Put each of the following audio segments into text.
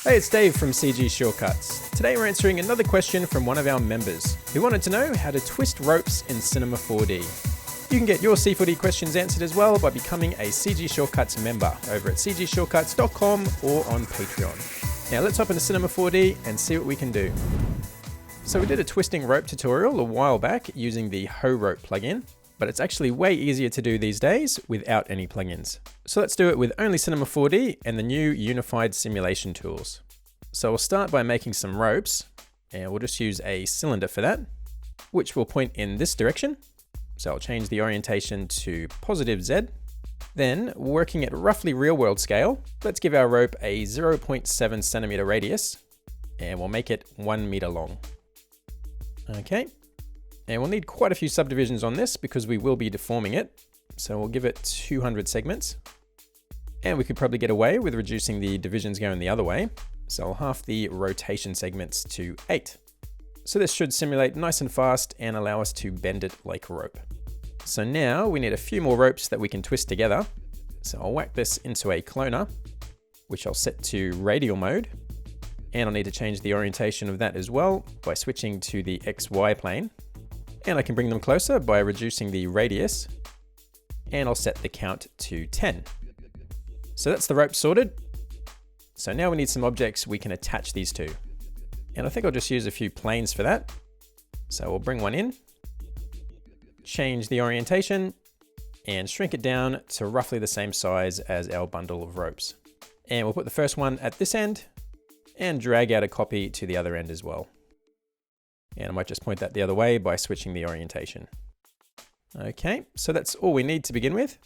Hey, it's Dave from CG Shortcuts. Today we're answering another question from one of our members who wanted to know how to twist ropes in Cinema 4D. You can get your C4D questions answered as well by becoming a CG Shortcuts member over at cgshortcuts.com or on Patreon. Now let's hop into Cinema 4D and see what we can do. So we did a twisting rope tutorial a while back using the Ho Rope plugin, but it's actually way easier to do these days without any plugins. So let's do it with only Cinema 4D and the new unified simulation tools. So we'll start by making some ropes, and we'll just use a cylinder for that, which will point in this direction. So I'll change the orientation to positive Z. Then, working at roughly real world scale, let's give our rope a 0.7 centimeter radius, and we'll make it 1 meter long. Okay. And we'll need quite a few subdivisions on this because we will be deforming it. So we'll give it 200 segments. And we could probably get away with reducing the divisions going the other way. So I'll half the rotation segments to 8. So this should simulate nice and fast and allow us to bend it like rope. So now we need a few more ropes that we can twist together. So I'll whack this into a cloner, which I'll set to radial mode. And I'll need to change the orientation of that as well by switching to the XY plane. And I can bring them closer by reducing the radius, and I'll set the count to 10. So that's the rope sorted. So now we need some objects we can attach these to. And I think I'll just use a few planes for that. So we'll bring one in, change the orientation, and shrink it down to roughly the same size as our bundle of ropes. And we'll put the first one at this end and drag out a copy to the other end as well. And I might just point that the other way by switching the orientation. Okay, so that's all we need to begin with.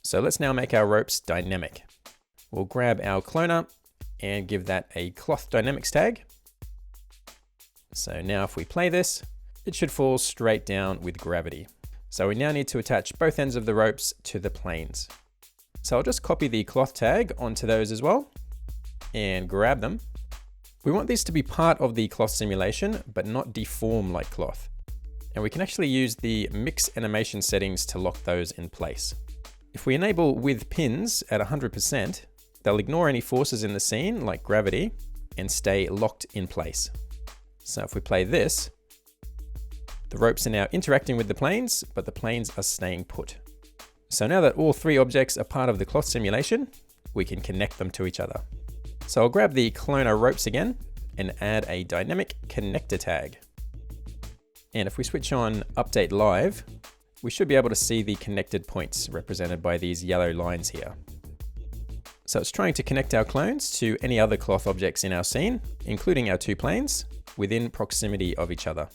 So let's now make our ropes dynamic. We'll grab our cloner and give that a cloth dynamics tag. So now if we play this, it should fall straight down with gravity. So we now need to attach both ends of the ropes to the planes. So I'll just copy the cloth tag onto those as well and grab them. We want these to be part of the cloth simulation, but not deform like cloth. And we can actually use the mix animation settings to lock those in place. If we enable with pins at 100%, they'll ignore any forces in the scene like gravity and stay locked in place. So if we play this, the ropes are now interacting with the planes, but the planes are staying put. So now that all three objects are part of the cloth simulation, we can connect them to each other. So I'll grab the cloner ropes again and add a dynamic connector tag. And if we switch on update live, we should be able to see the connected points represented by these yellow lines here. So it's trying to connect our clones to any other cloth objects in our scene, including our two planes, within proximity of each other.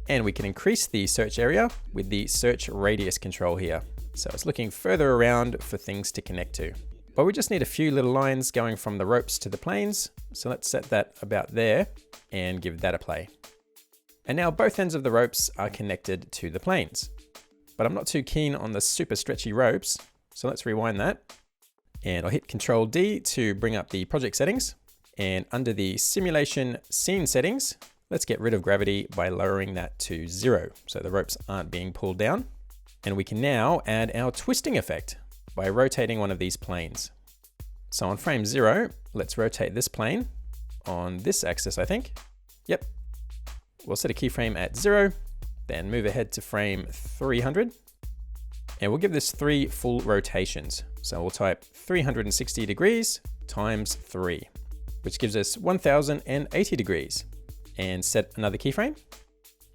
And we can increase the search area with the search radius control here. So it's looking further around for things to connect to. But we just need a few little lines going from the ropes to the planes. So let's set that about there and give that a play. And now both ends of the ropes are connected to the planes. But I'm not too keen on the super stretchy ropes. So let's rewind that. And I'll hit Control D to bring up the project settings. And under the simulation scene settings, let's get rid of gravity by lowering that to 0. So the ropes aren't being pulled down. And we can now add our twisting effect by rotating one of these planes. So on frame 0, let's rotate this plane on this axis, I think. Yep. We'll set a keyframe at 0, then move ahead to frame 300. And we'll give this 3 full rotations. So we'll type 360 degrees times 3, which gives us 1080 degrees. And set another keyframe.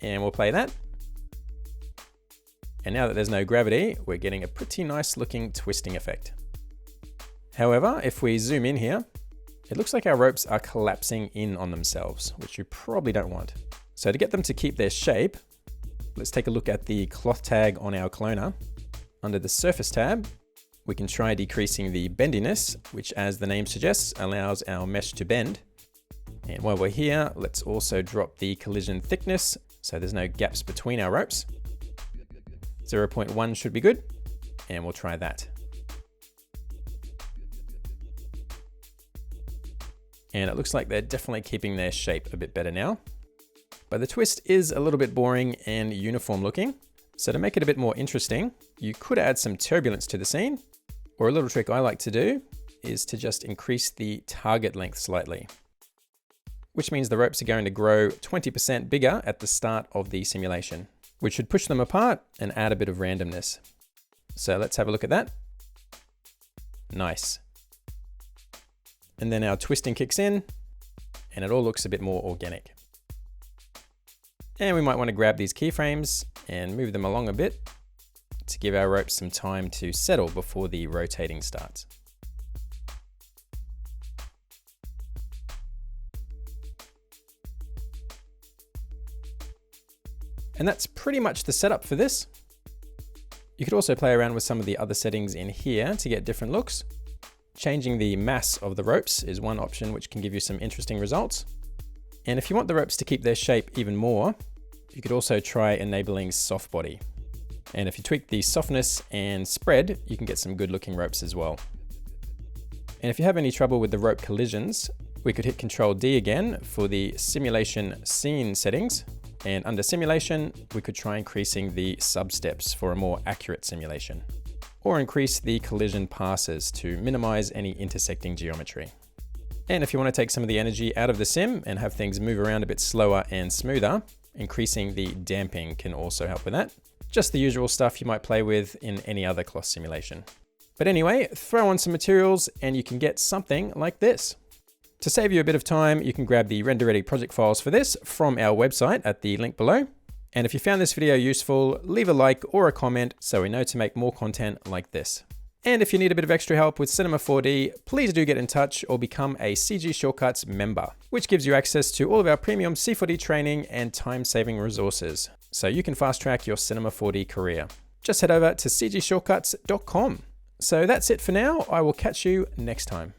And we'll play that. And now that there's no gravity, we're getting a pretty nice looking twisting effect. However, if we zoom in here, it looks like our ropes are collapsing in on themselves, which you probably don't want. So to get them to keep their shape, let's take a look at the cloth tag on our cloner. Under the surface tab, we can try decreasing the bendiness, which as the name suggests, allows our mesh to bend. And while we're here, let's also drop the collision thickness, so there's no gaps between our ropes. 0.1 should be good, and we'll try that. And it looks like they're definitely keeping their shape a bit better now. But the twist is a little bit boring and uniform looking. So to make it a bit more interesting, you could add some turbulence to the scene, or a little trick I like to do is to just increase the target length slightly, which means the ropes are going to grow 20% bigger at the start of the simulation, which should push them apart and add a bit of randomness. So let's have a look at that. Nice. And then our twisting kicks in and it all looks a bit more organic. And we might want to grab these keyframes and move them along a bit to give our ropes some time to settle before the rotating starts. And that's pretty much the setup for this. You could also play around with some of the other settings in here to get different looks. Changing the mass of the ropes is one option which can give you some interesting results. And if you want the ropes to keep their shape even more, you could also try enabling soft body. And if you tweak the softness and spread, you can get some good looking ropes as well. And if you have any trouble with the rope collisions, we could hit Control D again for the simulation scene settings. And under simulation, we could try increasing the sub-steps for a more accurate simulation, or increase the collision passes to minimize any intersecting geometry. And if you want to take some of the energy out of the sim and have things move around a bit slower and smoother, increasing the damping can also help with that. Just the usual stuff you might play with in any other cloth simulation. But anyway, throw on some materials and you can get something like this. To save you a bit of time, you can grab the render-ready project files for this from our website at the link below. And if you found this video useful, leave a like or a comment so we know to make more content like this. And if you need a bit of extra help with Cinema 4D, please do get in touch or become a CG Shortcuts member, which gives you access to all of our premium C4D training and time-saving resources, so you can fast-track your Cinema 4D career. Just head over to cgshortcuts.com. So that's it for now. I will catch you next time.